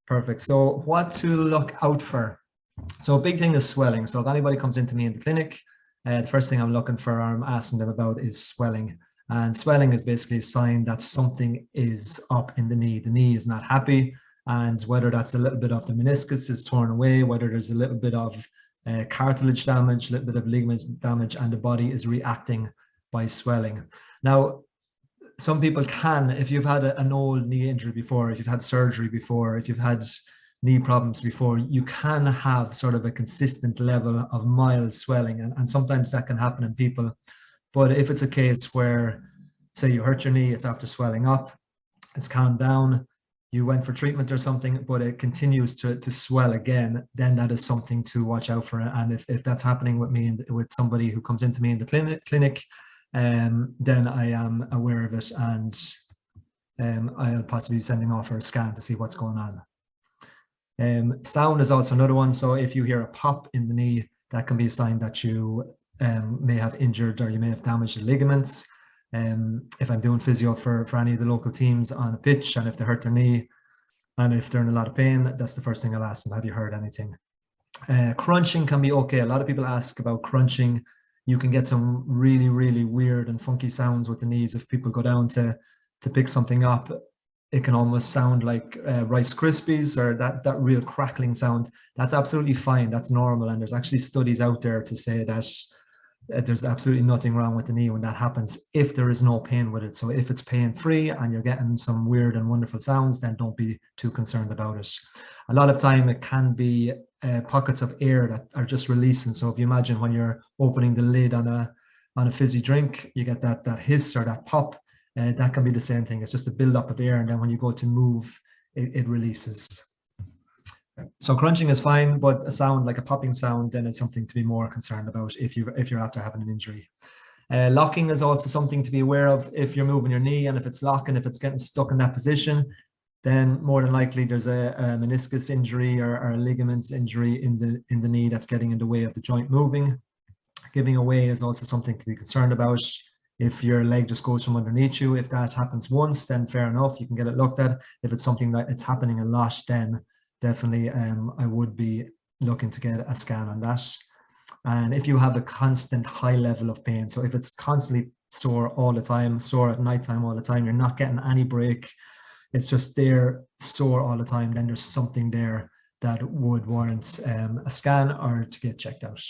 Perfect. So what to look out for? So a big thing is swelling. So if anybody comes into me in the clinic, the first thing I'm looking for, or I'm asking them about, is swelling. And swelling is basically a sign that something is up in the knee. The knee is not happy. And whether that's a little bit of the meniscus is torn away, whether there's a little bit of cartilage damage, a little bit of ligament damage, and the body is reacting by swelling. Now, some people can, if you've had an old knee injury before, if you've had surgery before, if you've had knee problems before, you can have sort of a consistent level of mild swelling. And sometimes that can happen in people. But if it's a case where, say you hurt your knee, it's after swelling up, it's calmed down, you went for treatment or something, but it continues to swell again, then that is something to watch out for. And if that's happening with me, with somebody who comes into me in the clinic, then I am aware of it, and I'll possibly be sending off for a scan to see what's going on. Sound is also another one. So if you hear a pop in the knee, that can be a sign that you may have injured, or you may have damaged the ligaments. If I'm doing physio for any of the local teams on a pitch, and if they hurt their knee and if they're in a lot of pain, that's the first thing I'll ask them: have you heard anything? Crunching can be okay. A lot of people ask about crunching. You can get some really, really weird and funky sounds with the knees. If people go down to pick something up, it can almost sound like Rice Krispies, or that real crackling sound. That's absolutely fine. That's normal. And there's actually studies out there to say that there's absolutely nothing wrong with the knee when that happens, if there is no pain with it. So if it's pain-free and you're getting some weird and wonderful sounds, then don't be too concerned about it. A lot of time it can be pockets of air that are just releasing. So if you imagine when you're opening the lid on a fizzy drink, you get that hiss or that pop. That can be the same thing. It's just a buildup of air, and then when you go to move, it releases. So crunching is fine, but a sound like a popping sound, then it's something to be more concerned about if you're after having an injury. Locking is also something to be aware of. If you're moving your knee and if it's locking, if it's getting stuck in that position, then more than likely there's a meniscus injury or a ligaments injury in the knee that's getting in the way of the joint moving. Giving away is also something to be concerned about. If your leg just goes from underneath you, if that happens once, then fair enough, you can get it looked at. If it's something that it's happening a lot, then definitely I would be looking to get a scan on that. And if you have a constant high level of pain, so if it's constantly sore all the time, sore at nighttime all the time, you're not getting any break, it's just there, sore all the time, then there's something there that would warrant a scan or to get checked out.